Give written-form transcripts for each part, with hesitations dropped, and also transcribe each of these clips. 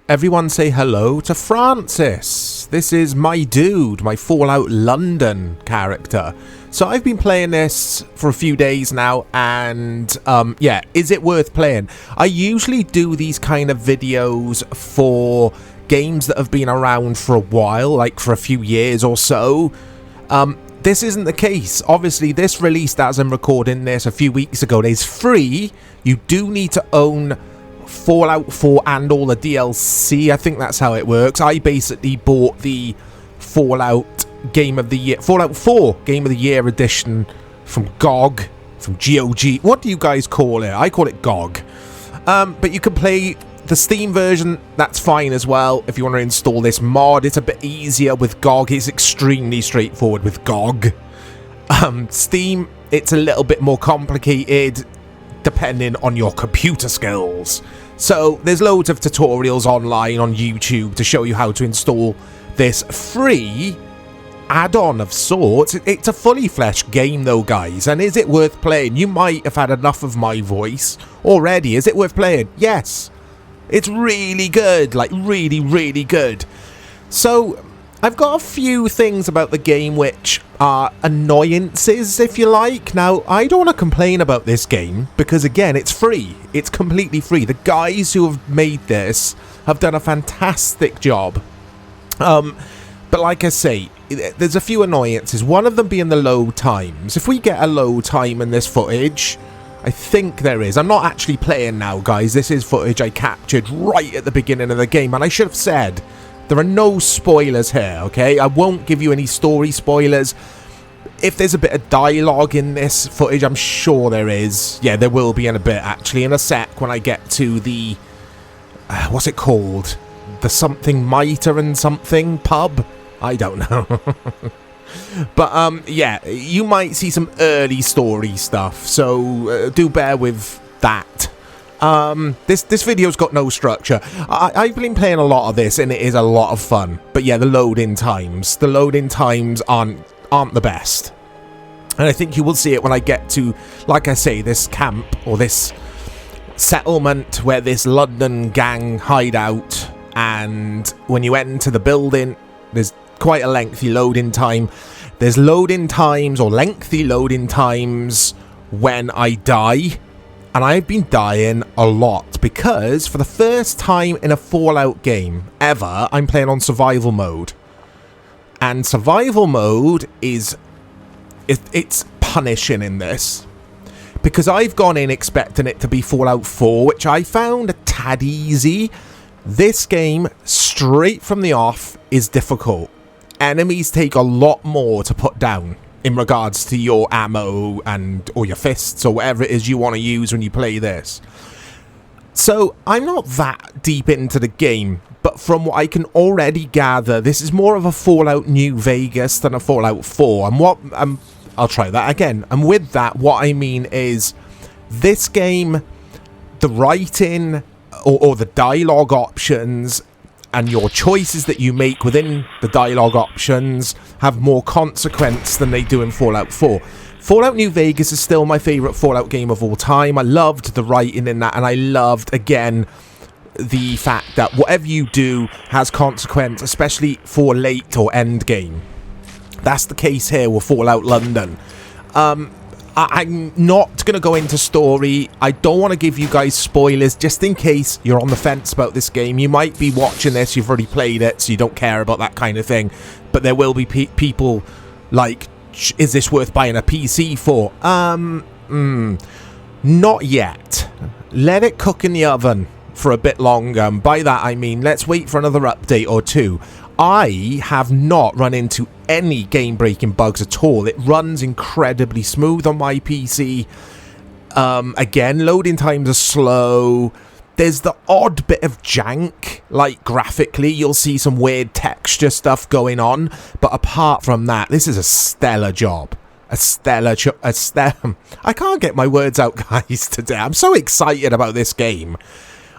Everyone say hello to Francis. This is my dude, my Fallout London character. So I've been playing this for a few days now, and yeah, is it worth playing? I usually do these kind of videos for games that have been around for a while, like for a few years or so. This isn't the case. Obviously, this released as I'm recording this a few weeks ago. It is free. You do need to own Fallout 4 and all the DLC. I think that's how it works. I basically bought the Fallout Game of the Year, Fallout 4 Game of the Year edition from GOG, from GOG. What do you guys call it? I call it GOG. But you can play the Steam version. That's fine as well. If you want to install this mod, it's a bit easier with GOG. It's extremely straightforward with GOG. Steam, it's a little bit more complicated depending on your computer skills. So there's loads of tutorials online on YouTube to show you how to install this free add-on of sorts. It's a fully fleshed game though, guys, and is it worth playing? You might have had enough of my voice already. Is it worth playing? Yes. It's really good, like really, really good. So I've got a few things about the game which are annoyances, if you like. Now, I don't want to complain about this game because, again, it's free. It's completely free. The guys who have made this have done a fantastic job. But like I say, there's a few annoyances. One of them being the load times. If we get a load time in this footage, I think there is. I'm not actually playing now, guys. This is footage I captured right at the beginning of the game, and I should have said there are no spoilers here, okay? I won't give you any story spoilers. If there's a bit of dialogue in this footage, I'm sure there is. Yeah, there will be in a bit, actually. In a sec, when I get to the... what's it called? The something Mitre and something pub? I don't know. But, yeah, you might see some early story stuff, so do bear with that. This video's got no structure. I've been playing a lot of this and it is a lot of fun. But yeah, the load-in times aren't the best. And I think you will see it when I get to, like I say, this camp or this settlement where this London gang hide out. And when you enter the building, there's quite a lengthy load-in time. There's load-in times or lengthy load-in times when I die. And I've been dying a lot because for the first time in a Fallout game ever, I'm playing on survival mode. And survival mode is... it's punishing in this. Because I've gone in expecting it to be Fallout 4, which I found a tad easy. This game, straight from the off, is difficult. Enemies take a lot more to put down in regards to your ammo or your fists or whatever it is you want to use when you play this. So I'm not that deep into the game, but from what I can already gather, this is more of a Fallout New Vegas than a Fallout 4. And I'll try that again. And with that, what I mean is this game, the writing or the dialogue options and your choices that you make within the dialogue options have more consequence than they do in Fallout 4. Fallout New Vegas is still my favourite Fallout game of all time. I loved the writing in that, and I loved, again, the fact that whatever you do has consequence, especially for late or end game. That's the case here with Fallout London. I'm not going to go into story. I don't want to give you guys spoilers, just in case you're on the fence about this game. You might be watching this, you've already played it, so you don't care about that kind of thing. But there will be people like, is this worth buying a PC for? Not yet. Let it cook in the oven for a bit longer. And by that I mean, let's wait for another update or two. I have not run into any game-breaking bugs at all. It runs incredibly smooth on my PC. Again, loading times are slow. There's the odd bit of jank, like graphically, you'll see some weird texture stuff going on. But apart from that, this is a stellar job. I can't get my words out, guys, today. I'm so excited about this game.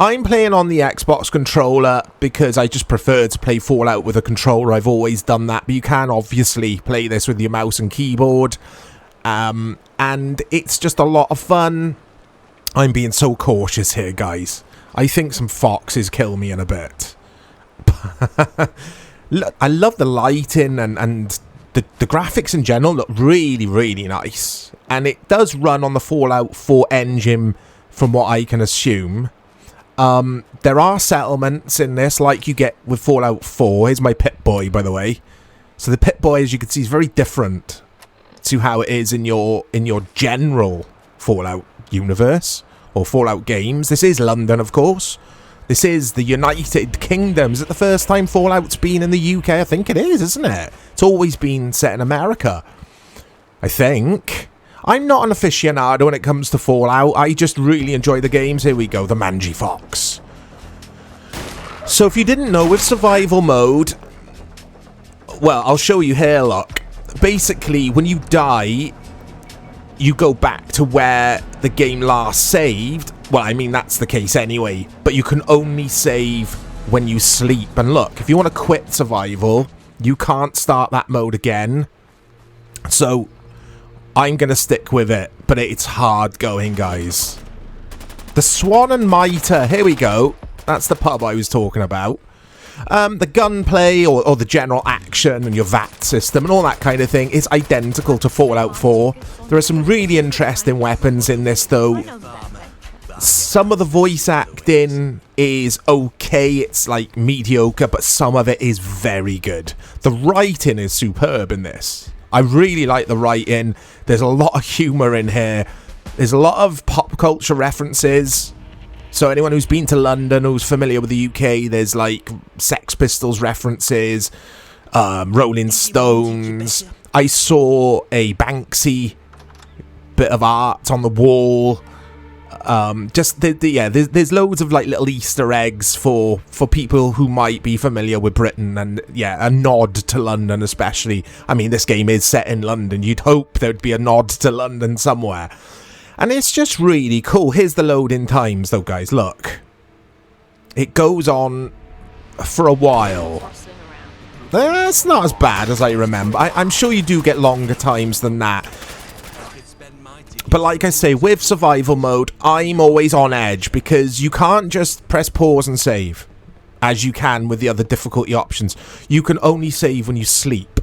I'm playing on the Xbox controller because I just prefer to play Fallout with a controller. I've always done that, but you can obviously play this with your mouse and keyboard. And it's just a lot of fun. I'm being so cautious here, guys. I think some foxes kill me in a bit. Look, I love the lighting and the graphics in general look really, really nice. And it does run on the Fallout 4 engine from what I can assume. There are settlements in this like you get with Fallout 4. Here's my Pip-Boy, by the way. So the Pip-Boy, as you can see, is very different to how it is in your general Fallout universe or Fallout games. This is London, of course. This is the United Kingdom. Is it the first time Fallout's been in the UK? I think it is, isn't it? It's always been set in America, I think. I'm not an aficionado when it comes to Fallout. I just really enjoy the games. Here we go, the Mangy Fox. So if you didn't know, with survival mode, well, I'll show you here, look. Basically, when you die, you go back to where the game last saved. Well, I mean, that's the case anyway. But you can only save when you sleep. And look, if you want to quit survival, you can't start that mode again. So I'm going to stick with it. But it's hard going, guys. The Swan and Mitre. Here we go. That's the pub I was talking about. The gunplay or the general action and your VAT system and all that kind of thing is identical to Fallout 4. There are some really interesting weapons in this, though. Some of the voice acting is okay. It's like mediocre, but some of it is very good. The writing is superb in this. I really like the writing. There's a lot of humour in here. There's a lot of pop culture references. So anyone who's been to London, who's familiar with the UK, there's like Sex Pistols references, Rolling Stones. I saw a Banksy bit of art on the wall. There's loads of like little Easter eggs for people who might be familiar with Britain, and yeah, a nod to London especially. I mean, this game is set in London. You'd hope there'd be a nod to London somewhere. And it's just really cool. Here's the loading times, though, guys. Look. It goes on for a while. It's not as bad as I remember. I'm sure you do get longer times than that. But like I say, with survival mode, I'm always on edge because you can't just press pause and save as you can with the other difficulty options. You can only save when you sleep.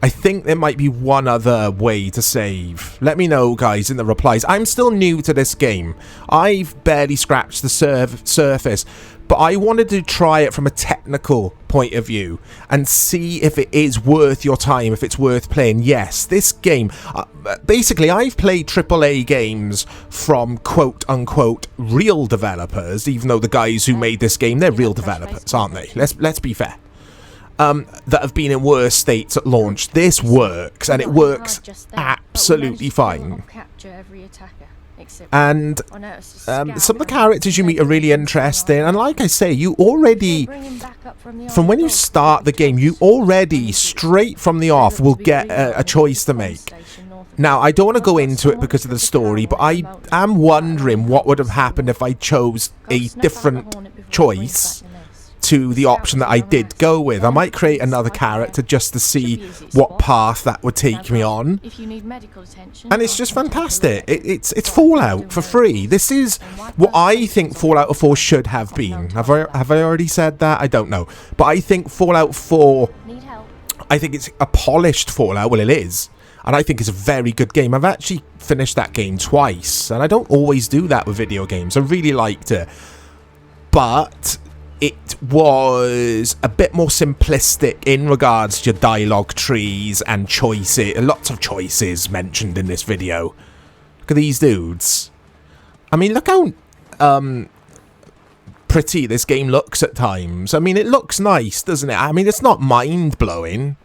I think there might be one other way to save. Let me know, guys, in the replies. I'm still new to this game. I've barely scratched the surface, but I wanted to try it from a technical point of view and see if it is worth your time, if it's worth playing. Yes, this game... basically, I've played AAA games from quote-unquote real developers, even though the guys who made this game, they're real developers, aren't they? Let's be fair. That have been in worse states at launch. This works, and it works absolutely fine. And some of the characters you meet are really interesting, and like I say, you already, from when you start the game, you already, straight from the off, will get a choice to make. Now, I don't want to go into it because of the story, but I am wondering what would have happened if I chose a different choice to the option that I did go with. I might create another character just to see what path that would take me on. And it's just fantastic. It's Fallout for free. This is what I think Fallout 4 should have been. Have I already said that? I don't know. But I think Fallout 4, I think it's a polished Fallout. Well, it is. And I think it's a very good game. I've actually finished that game twice. And I don't always do that with video games. I really liked it. But it was a bit more simplistic in regards to your dialogue trees and choices. Lots of choices mentioned in this video. Look at these dudes. I mean, look how pretty this game looks at times. I mean, it looks nice, doesn't it? I mean, it's not mind-blowing.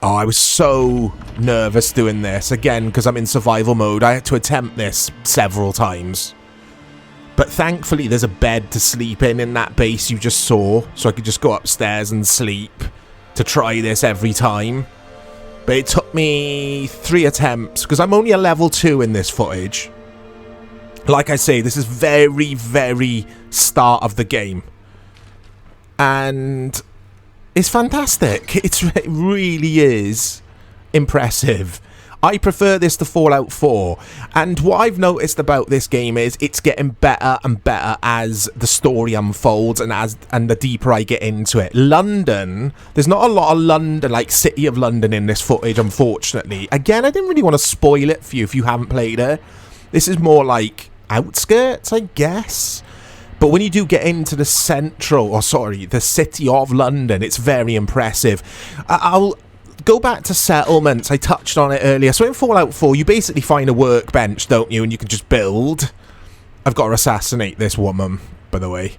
Oh, I was so nervous doing this. Again, because I'm in survival mode, I had to attempt this several times. But thankfully, there's a bed to sleep in that base you just saw. So I could just go upstairs and sleep to try this every time. But it took me 3 attempts, because I'm only a level 2 in this footage. Like I say, this is very, very start of the game. And it's fantastic. It really is impressive. I prefer this to Fallout 4, and what I've noticed about this game is it's getting better and better as the story unfolds and the deeper I get into it. London, there's not a lot of London, like City of London in this footage, unfortunately. Again, I didn't really want to spoil it for you if you haven't played it. This is more like outskirts, I guess. But when you do get into the the City of London, it's very impressive. I'll go back to settlements. I touched on it earlier. So in Fallout 4, you basically find a workbench, don't you? And you can just build. I've got to assassinate this woman, by the way.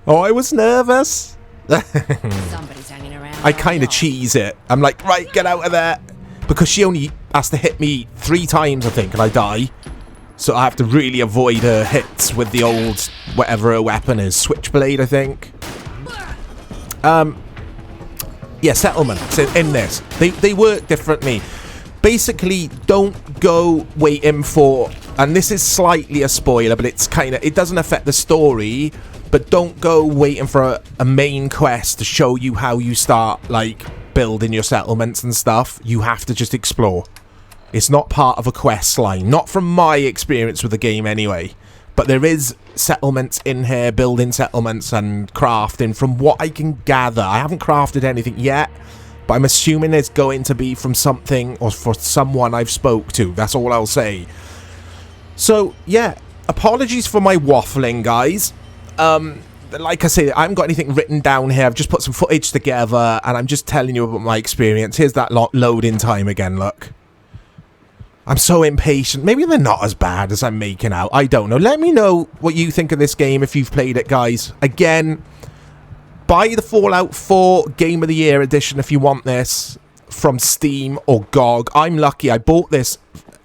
Oh, I was nervous. Somebody's hanging around. I kind of cheese it. I'm like, right, get out of there. Because she only has to hit me 3 times, I think, and I die. So I have to really avoid her hits with the old, whatever her weapon is. Switchblade, I think. Yeah, settlements in this. They work differently. Basically, don't go waiting for... And this is slightly a spoiler, but it's kind of... It doesn't affect the story, but don't go waiting for a main quest to show you how you start, like, building your settlements and stuff. You have to just explore. It's not part of a quest line. Not from my experience with the game, anyway. But there is settlements in here, building settlements and crafting, from what I can gather. I haven't crafted anything yet, but I'm assuming it's going to be from something or for someone I've spoke to. That's all I'll say. So, yeah, apologies for my waffling, guys. Like I say, I haven't got anything written down here. I've just put some footage together, and I'm just telling you about my experience. Here's that loading time again, look. I'm so impatient. Maybe they're not as bad as I'm making out. I don't know. Let me know what you think of this game if you've played it, guys. Again, buy the Fallout 4 Game of the Year edition if you want this from Steam or GOG. I'm lucky. I bought this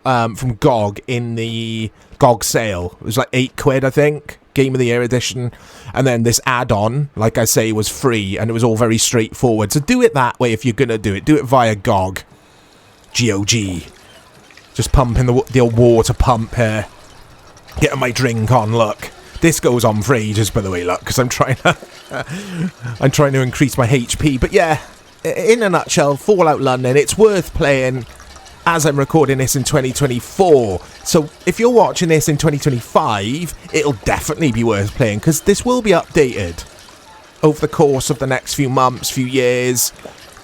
from GOG in the GOG sale. It was like £8, I think. Game of the Year edition. And then this add-on, like I say, was free. And it was all very straightforward. So do it that way if you're going to do it. Do it via GOG. GOG. Just pumping the water pump here. Getting my drink on, look. This goes on for ages, by the way, look, because I'm trying to increase my HP. But yeah, in a nutshell, Fallout London, it's worth playing as I'm recording this in 2024. So if you're watching this in 2025, it'll definitely be worth playing, because this will be updated over the course of the next few months, few years.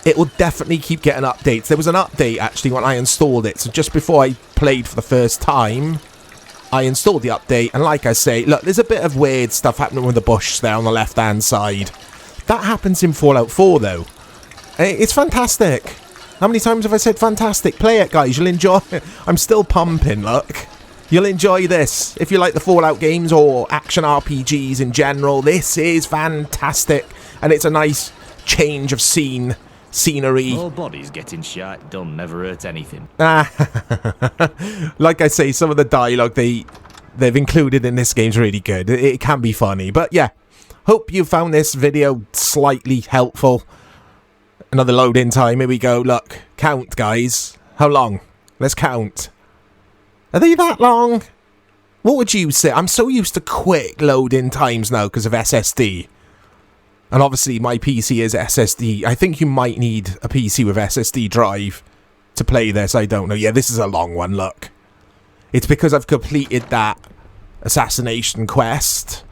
It will definitely keep getting updates. There was an update, actually, when I installed it. So just before I played for the first time, I installed the update. And like I say, look, there's a bit of weird stuff happening with the bush there on the left-hand side. That happens in Fallout 4, though. It's fantastic. How many times have I said fantastic? Play it, guys. You'll enjoy it. I'm still pumping, look. You'll enjoy this. If you like the Fallout games or action RPGs in general, this is fantastic. And it's a nice change of scenery. More bodies getting shot don't never hurt anything. Like I say, some of the dialogue they've included in this game's really good. It can be funny. But yeah, hope you found this video slightly helpful. Another load-in time. Here we go. Look, count, guys. How long? Let's count. Are they that long? What would you say? I'm so used to quick load-in times now because of SSD. And obviously my PC is SSD. I think you might need a PC with SSD drive to play this. I don't know. Yeah, this is a long one, look. It's because I've completed that assassination quest.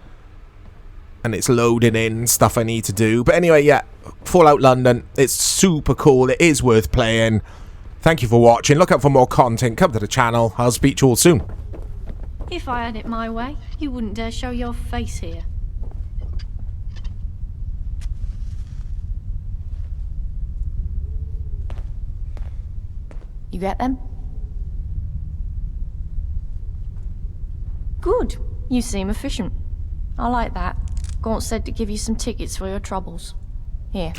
And it's loading in stuff I need to do. But anyway, yeah, Fallout London. It's super cool. It is worth playing. Thank you for watching. Look out for more content. Come to the channel. I'll speak to you all soon. If I had it my way, you wouldn't dare show your face here. You get them? Good. You seem efficient. I like that. Gaunt said to give you some tickets for your troubles. Here,